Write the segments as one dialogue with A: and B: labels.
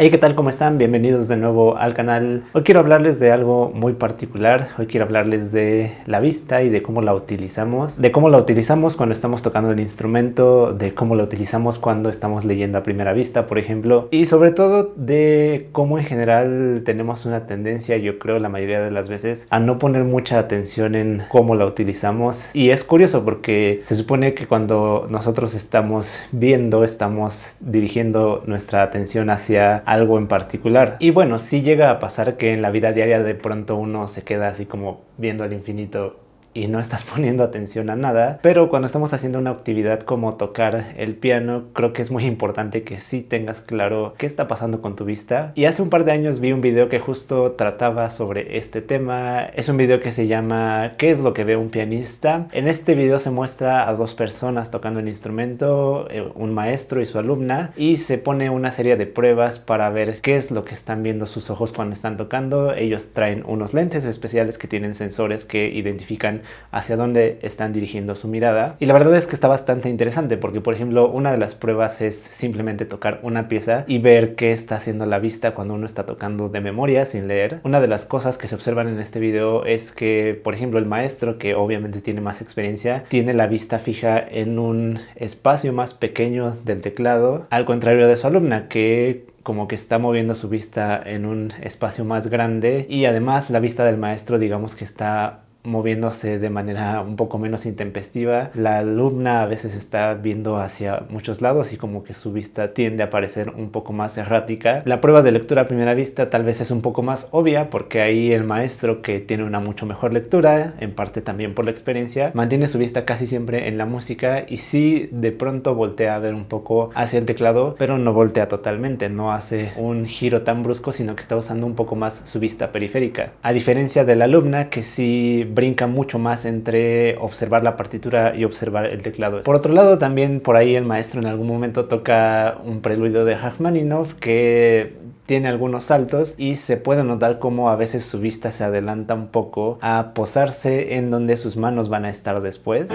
A: Hey, ¿qué tal? ¿Cómo están? Bienvenidos de nuevo al canal. Hoy quiero hablarles de algo muy particular. Hoy quiero hablarles de la vista y de cómo la utilizamos. De cómo la utilizamos cuando estamos tocando el instrumento, de cómo la utilizamos cuando estamos leyendo a primera vista, por ejemplo. Y sobre todo de cómo en general tenemos una tendencia, yo creo la mayoría de las veces, a no poner mucha atención en cómo la utilizamos. Y es curioso porque se supone que cuando nosotros estamos viendo, estamos dirigiendo nuestra atención hacia algo en particular. Y bueno, sí llega a pasar que en la vida diaria de pronto uno se queda así como viendo al infinito y no estás poniendo atención a nada, pero cuando estamos haciendo una actividad como tocar el piano, creo que es muy importante que sí tengas claro qué está pasando con tu vista. Y hace un par de años vi un video que justo trataba sobre este tema. Es un video que se llama ¿Qué es lo que ve un pianista? En este video se muestra a dos personas tocando un instrumento, un maestro y su alumna, y se pone una serie de pruebas para ver qué es lo que están viendo sus ojos cuando están tocando. Ellos traen unos lentes especiales que tienen sensores que identifican hacia dónde están dirigiendo su mirada, y la verdad es que está bastante interesante porque, por ejemplo, una de las pruebas es simplemente tocar una pieza y ver qué está haciendo la vista cuando uno está tocando de memoria sin leer. Una de las cosas que se observan en este video es que, por ejemplo, el maestro, que obviamente tiene más experiencia, tiene la vista fija en un espacio más pequeño del teclado, al contrario de su alumna, que como que está moviendo su vista en un espacio más grande, y además la vista del maestro, digamos que está moviéndose de manera un poco menos intempestiva. La alumna a veces está viendo hacia muchos lados y como que su vista tiende a parecer un poco más errática. La prueba de lectura a primera vista tal vez es un poco más obvia porque ahí el maestro, que tiene una mucho mejor lectura, en parte también por la experiencia, mantiene su vista casi siempre en la música y sí de pronto voltea a ver un poco hacia el teclado, pero no voltea totalmente, no hace un giro tan brusco, sino que está usando un poco más su vista periférica. A diferencia de la alumna, que sí brinca mucho más entre observar la partitura y observar el teclado. Por otro lado, también por ahí el maestro en algún momento toca un preludio de Rachmaninoff que tiene algunos saltos y se puede notar cómo a veces su vista se adelanta un poco a posarse en donde sus manos van a estar después.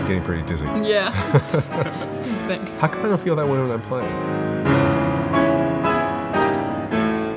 B: Getting pretty dizzy.
C: Yeah. Same thing.
B: How come I don't feel that way when I'm playing?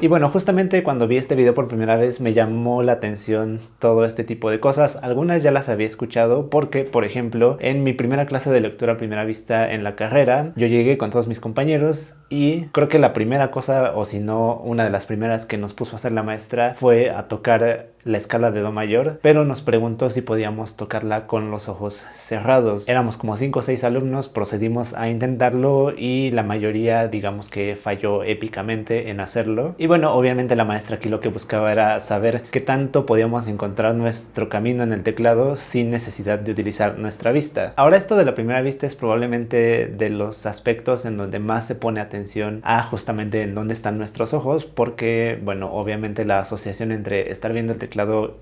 A: Y bueno, justamente cuando vi este video por primera vez me llamó la atención todo este tipo de cosas. Algunas ya las había escuchado porque, por ejemplo, en mi primera clase de lectura a primera vista en la carrera, yo llegué con todos mis compañeros y creo que la primera cosa, o si no, una de las primeras que nos puso a hacer la maestra fue a tocar la escala de do mayor, pero nos preguntó si podíamos tocarla con los ojos cerrados. Éramos como 5 o 6 alumnos, procedimos a intentarlo y la mayoría, digamos que falló épicamente en hacerlo. Y bueno, obviamente la maestra aquí lo que buscaba era saber qué tanto podíamos encontrar nuestro camino en el teclado sin necesidad de utilizar nuestra vista. Ahora, esto de la primera vista es probablemente de los aspectos en donde más se pone atención a justamente en dónde están nuestros ojos, porque bueno, obviamente la asociación entre estar viendo el teclado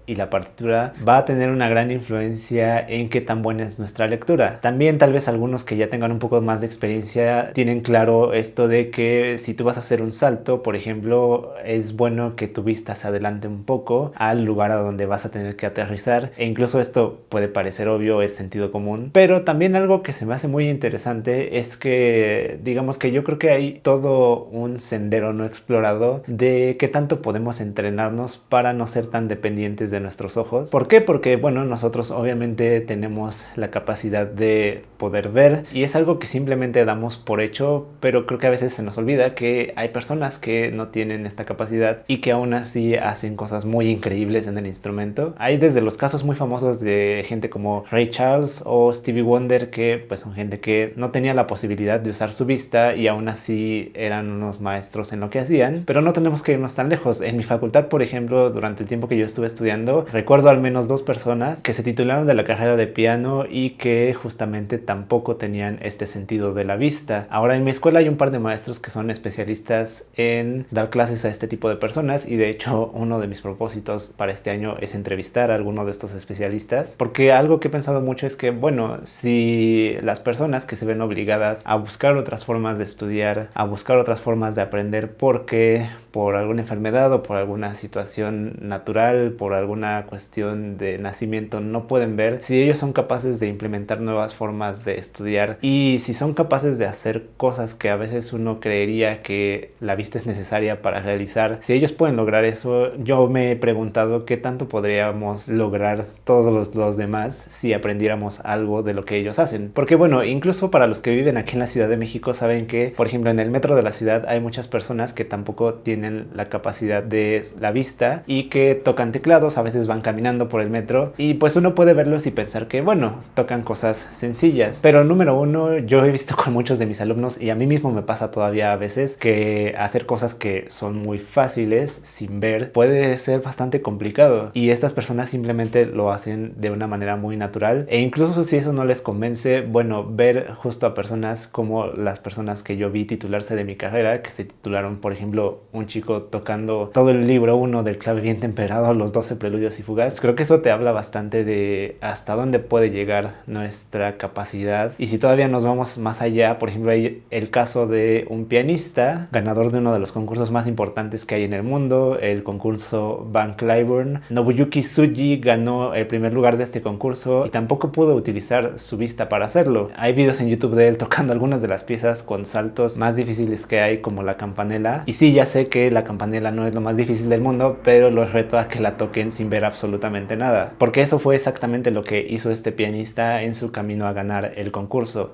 A: y la partitura va a tener una gran influencia en qué tan buena es nuestra lectura. También tal vez algunos que ya tengan un poco más de experiencia tienen claro esto de que si tú vas a hacer un salto, por ejemplo, es bueno que tu vista se adelante un poco al lugar a donde vas a tener que aterrizar, e incluso esto puede parecer obvio, es sentido común, pero también algo que se me hace muy interesante es que digamos que yo creo que hay todo un sendero no explorado de qué tanto podemos entrenarnos para no ser tan dependientes de nuestros ojos. ¿Por qué? Porque bueno, nosotros obviamente tenemos la capacidad de poder ver y es algo que simplemente damos por hecho, pero creo que a veces se nos olvida que hay personas que no tienen esta capacidad y que aún así hacen cosas muy increíbles en el instrumento. Hay desde los casos muy famosos de gente como Ray Charles o Stevie Wonder, que pues son gente que no tenía la posibilidad de usar su vista y aún así eran unos maestros en lo que hacían. Pero no tenemos que irnos tan lejos. En mi facultad, por ejemplo, durante el tiempo que yo estuve estudiando, recuerdo al menos 2 personas que se titularon de la carrera de piano y que justamente tampoco tenían este sentido de la vista. Ahora, en mi escuela hay un par de maestros que son especialistas en dar clases a este tipo de personas y de hecho uno de mis propósitos para este año es entrevistar a alguno de estos especialistas, porque algo que he pensado mucho es que bueno, si las personas que se ven obligadas a buscar otras formas de estudiar, a buscar otras formas de aprender porque por alguna enfermedad o por alguna situación natural natural, por alguna cuestión de nacimiento, no pueden ver, si ellos son capaces de implementar nuevas formas de estudiar y si son capaces de hacer cosas que a veces uno creería que la vista es necesaria para realizar, si ellos pueden lograr eso, yo me he preguntado qué tanto podríamos lograr todos los demás si aprendiéramos algo de lo que ellos hacen. Porque bueno, incluso para los que viven aquí en la Ciudad de México saben que, por ejemplo, en el metro de la ciudad hay muchas personas que tampoco tienen la capacidad de la vista y que tocan teclados, a veces van caminando por el metro y pues uno puede verlos y pensar que bueno, tocan cosas sencillas. Pero número uno, yo he visto con muchos de mis alumnos y a mí mismo me pasa todavía a veces que hacer cosas que son muy fáciles sin ver puede ser bastante complicado y estas personas simplemente lo hacen de una manera muy natural e incluso si eso no les convence, bueno, ver justo a personas como las personas que yo vi titularse de mi carrera, que se titularon, por ejemplo, un chico tocando todo el libro 1 del clave bien temperado, los 12 preludios y fugas. Creo que eso te habla bastante de hasta dónde puede llegar nuestra capacidad. Y si todavía nos vamos más allá, por ejemplo, hay el caso de un pianista, ganador de uno de los concursos más importantes que hay en el mundo, el concurso Van Cliburn. Nobuyuki Tsuji ganó el primer lugar de este concurso y tampoco pudo utilizar su vista para hacerlo. Hay videos en YouTube de él tocando algunas de las piezas con saltos más difíciles que hay, como la campanela. Y sí, ya sé que la campanela no es lo más difícil del mundo, pero los reto a que la toquen sin ver absolutamente nada, porque eso fue exactamente lo que hizo este pianista en su camino a ganar el concurso.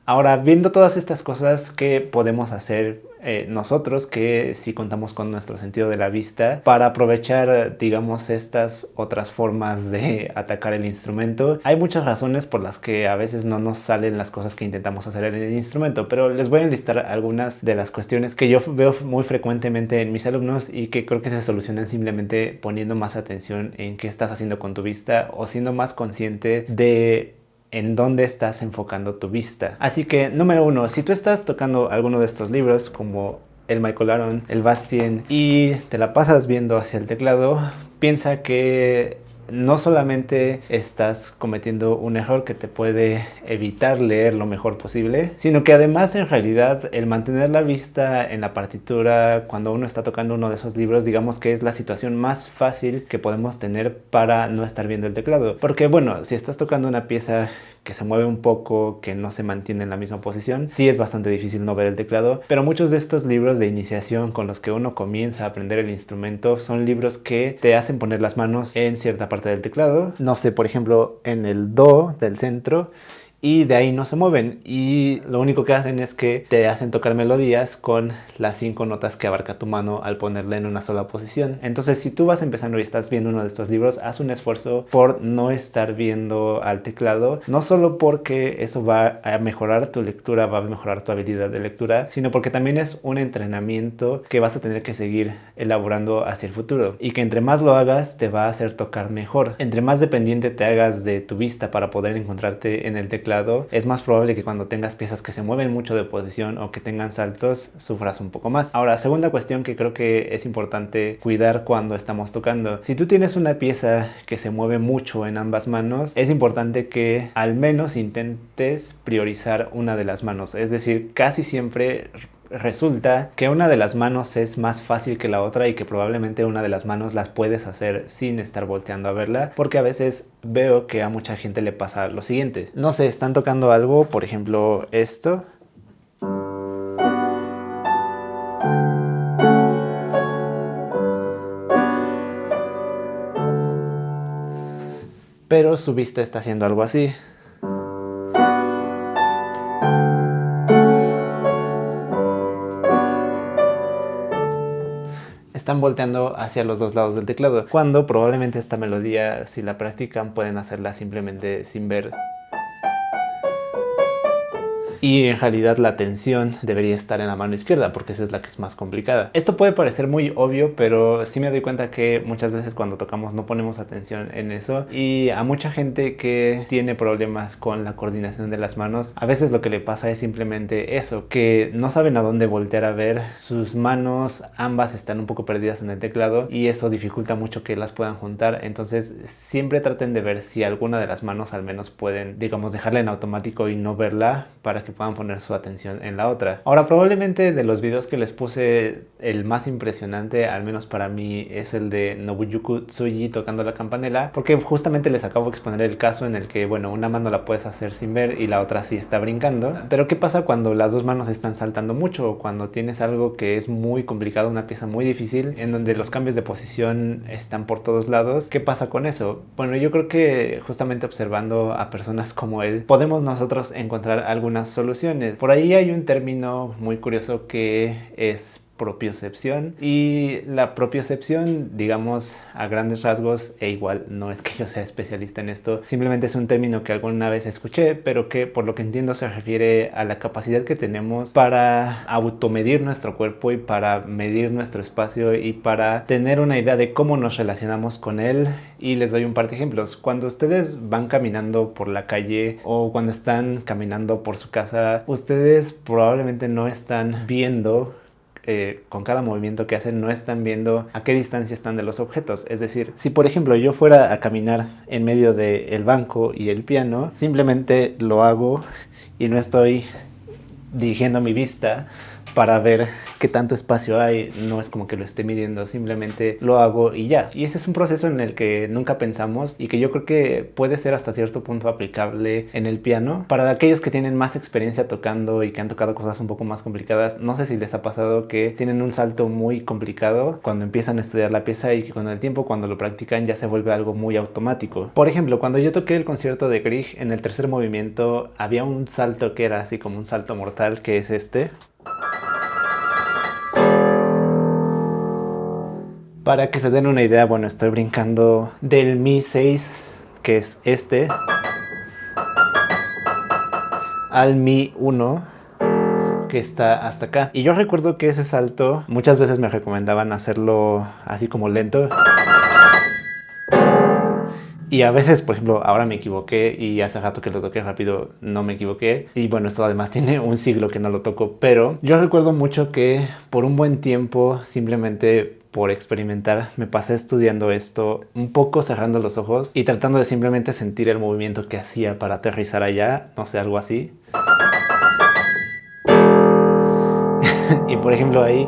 A: Ahora, viendo todas estas cosas que podemos hacer nosotros, que si contamos con nuestro sentido de la vista, para aprovechar, digamos, estas otras formas de atacar el instrumento, hay muchas razones por las que a veces no nos salen las cosas que intentamos hacer en el instrumento, pero les voy a enlistar algunas de las cuestiones que yo veo muy frecuentemente en mis alumnos y que creo que se solucionan simplemente poniendo más atención en qué estás haciendo con tu vista o siendo más consciente de en dónde estás enfocando tu vista. Así que, número uno, si tú estás tocando alguno de estos libros como el Michael Aaron, el Bastien, y te la pasas viendo hacia el teclado, piensa que no solamente estás cometiendo un error que te puede evitar leer lo mejor posible, sino que además en realidad el mantener la vista en la partitura cuando uno está tocando uno de esos libros, digamos que es la situación más fácil que podemos tener para no estar viendo el teclado. Porque bueno, si estás tocando una pieza que se mueve un poco, que no se mantiene en la misma posición, sí es bastante difícil no ver el teclado, pero muchos de estos libros de iniciación con los que uno comienza a aprender el instrumento son libros que te hacen poner las manos en cierta parte del teclado, no sé, por ejemplo en el do del centro, y de ahí no se mueven y lo único que hacen es que te hacen tocar melodías con las 5 notas que abarca tu mano al ponerla en una sola posición. Entonces si tú vas empezando y estás viendo uno de estos libros, haz un esfuerzo por no estar viendo al teclado, no solo porque eso va a mejorar tu lectura, va a mejorar tu habilidad de lectura, sino porque también es un entrenamiento que vas a tener que seguir elaborando hacia el futuro y que entre más lo hagas te va a hacer tocar mejor. Entre más dependiente te hagas de tu vista para poder encontrarte en el teclado, es más probable que cuando tengas piezas que se mueven mucho de posición o que tengan saltos, sufras un poco más. Ahora, segunda cuestión que creo que es importante cuidar cuando estamos tocando. Si tú tienes una pieza que se mueve mucho en ambas manos, es importante que al menos intentes priorizar una de las manos. Es decir, casi siempre resulta que una de las manos es más fácil que la otra y que probablemente una de las manos las puedes hacer sin estar volteando a verla, porque a veces veo que a mucha gente le pasa lo siguiente. No sé, están tocando algo, por ejemplo esto, pero su vista está haciendo algo así. Están volteando hacia los dos lados del teclado, cuando probablemente esta melodía, si la practican, pueden hacerla simplemente sin ver. y en realidad la atención debería estar en la mano izquierda porque esa es la que es más complicada. Esto puede parecer muy obvio, pero sí me doy cuenta que muchas veces cuando tocamos no ponemos atención en eso, y a mucha gente que tiene problemas con la coordinación de las manos, a veces lo que le pasa es simplemente eso, que no saben a dónde voltear a ver, sus manos ambas están un poco perdidas en el teclado y eso dificulta mucho que las puedan juntar. Entonces siempre traten de ver si alguna de las manos al menos pueden, digamos, dejarla en automático y no verla para que puedan poner su atención en la otra. Ahora, probablemente de los videos que les puse, el más impresionante, al menos para mí, es el de Nobuyuki Tsuji tocando la campanela, porque justamente les acabo de exponer el caso en el que, bueno, una mano la puedes hacer sin ver y la otra sí está brincando. Pero ¿qué pasa cuando las dos manos están saltando mucho o cuando tienes algo que es muy complicado, una pieza muy difícil, en donde los cambios de posición están por todos lados? ¿Qué pasa con eso? Bueno, yo creo que justamente observando a personas como él, podemos nosotros encontrar algunas soluciones. Por ahí hay un término muy curioso que es propiocepción, y la propiocepción, digamos a grandes rasgos, e igual no es que yo sea especialista en esto, simplemente es un término que alguna vez escuché, pero que por lo que entiendo se refiere a la capacidad que tenemos para automedir nuestro cuerpo y para medir nuestro espacio y para tener una idea de cómo nos relacionamos con él. Y les doy un par de ejemplos. Cuando ustedes van caminando por la calle o cuando están caminando por su casa, ustedes probablemente no están viendo, con cada movimiento que hacen, no están viendo a qué distancia están de los objetos. Es decir, si por ejemplo yo fuera a caminar en medio del banco y el piano, simplemente lo hago y no estoy dirigiendo mi vista para ver qué tanto espacio hay, no es como que lo esté midiendo, simplemente lo hago y ya. Y ese es un proceso en el que nunca pensamos y que yo creo que puede ser hasta cierto punto aplicable en el piano. Para aquellos que tienen más experiencia tocando y que han tocado cosas un poco más complicadas, no sé si les ha pasado que tienen un salto muy complicado cuando empiezan a estudiar la pieza y que con el tiempo, cuando lo practican, ya se vuelve algo muy automático. Por ejemplo, cuando yo toqué el concierto de Grieg, en el tercer movimiento había un salto que era así como un salto mortal, que es este. Para que se den una idea, bueno, estoy brincando del Mi 6, que es este, al Mi 1, que está hasta acá. Y yo recuerdo que ese salto muchas veces me recomendaban hacerlo así como lento. Y a veces, por ejemplo, ahora me equivoqué y hace rato que lo toqué rápido no me equivoqué. Y bueno, esto además tiene un siglo que no lo toco. Pero yo recuerdo mucho que por un buen tiempo, simplemente por experimentar, me pasé estudiando esto un poco cerrando los ojos y tratando de simplemente sentir el movimiento que hacía para aterrizar allá. No sé, algo así. Y por ejemplo ahí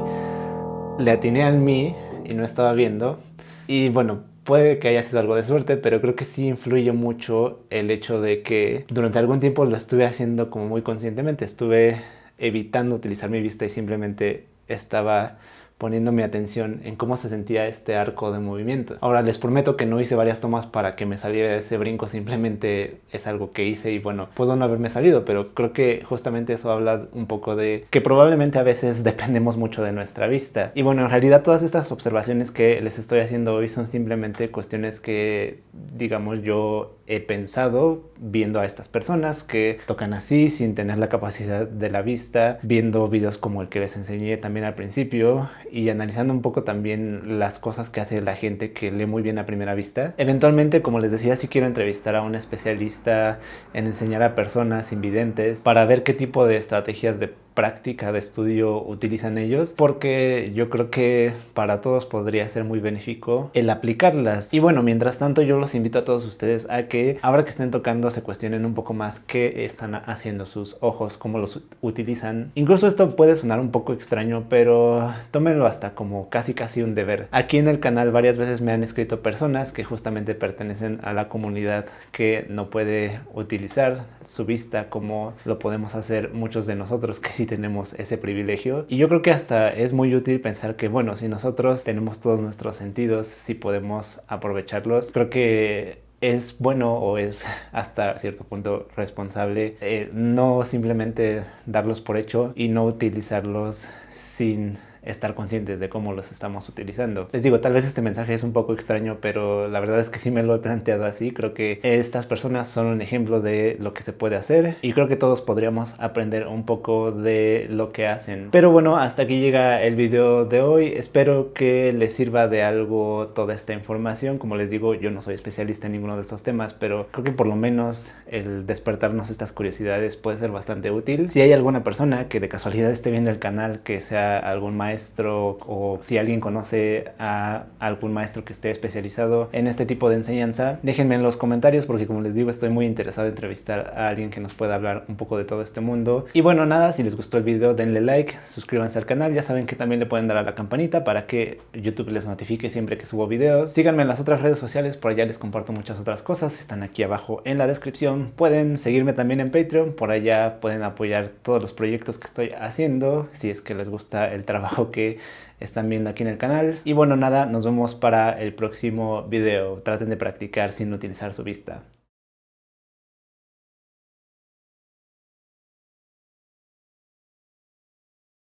A: le atiné al Mi y no estaba viendo. Y bueno, puede que haya sido algo de suerte, pero creo que sí influye mucho el hecho de que durante algún tiempo lo estuve haciendo como muy conscientemente. Estuve evitando utilizar mi vista y simplemente estaba poniendo mi atención en cómo se sentía este arco de movimiento. Ahora les prometo que no hice varias tomas para que me saliera de ese brinco, simplemente es algo que hice y bueno, puedo no haberme salido, pero creo que justamente eso habla un poco de que probablemente a veces dependemos mucho de nuestra vista. Y bueno, en realidad todas estas observaciones que les estoy haciendo hoy son simplemente cuestiones que, digamos, yo he pensado viendo a estas personas que tocan así sin tener la capacidad de la vista, viendo videos como el que les enseñé también al principio y analizando un poco también las cosas que hace la gente que lee muy bien a primera vista. Eventualmente, como les decía, sí quiero entrevistar a un especialista en enseñar a personas invidentes para ver qué tipo de estrategias de práctica de estudio utilizan ellos, porque yo creo que para todos podría ser muy benéfico el aplicarlas. Y bueno, mientras tanto yo los invito a todos ustedes a que ahora que estén tocando se cuestionen un poco más qué están haciendo sus ojos, cómo los utilizan. Incluso esto puede sonar un poco extraño, pero tómenlo hasta como casi un deber. Aquí en el canal varias veces me han escrito personas que justamente pertenecen a la comunidad que no puede utilizar su vista como lo podemos hacer muchos de nosotros que sí tenemos ese privilegio. Y yo creo que hasta es muy útil pensar que, bueno, si nosotros tenemos todos nuestros sentidos, si podemos aprovecharlos, creo que es bueno o es hasta cierto punto responsable no simplemente darlos por hecho y no utilizarlos sin estar conscientes de cómo los estamos utilizando. Les digo, tal vez este mensaje es un poco extraño, pero la verdad es que sí me lo he planteado así. Creo que estas personas son un ejemplo de lo que se puede hacer y creo que todos podríamos aprender un poco de lo que hacen. Pero bueno, hasta aquí llega el video de hoy. Espero que les sirva de algo toda esta información. Como les digo, yo no soy especialista en ninguno de estos temas, pero creo que por lo menos el despertarnos estas curiosidades puede ser bastante útil. Si hay alguna persona que de casualidad esté viendo el canal, que sea algún maestro, o si alguien conoce a algún maestro que esté especializado en este tipo de enseñanza, déjenme en los comentarios, porque como les digo, estoy muy interesado en entrevistar a alguien que nos pueda hablar un poco de todo este mundo. Y bueno, nada, si les gustó el video denle like, suscríbanse al canal, ya saben que también le pueden dar a la campanita para que YouTube les notifique siempre que subo videos. Síganme en las otras redes sociales, por allá les comparto muchas otras cosas, están aquí abajo en la descripción. Pueden seguirme también en Patreon, por allá pueden apoyar todos los proyectos que estoy haciendo, si es que les gusta el trabajo que están viendo aquí en el canal. Y bueno, nada, nos vemos para el próximo video. Traten de practicar sin utilizar su vista.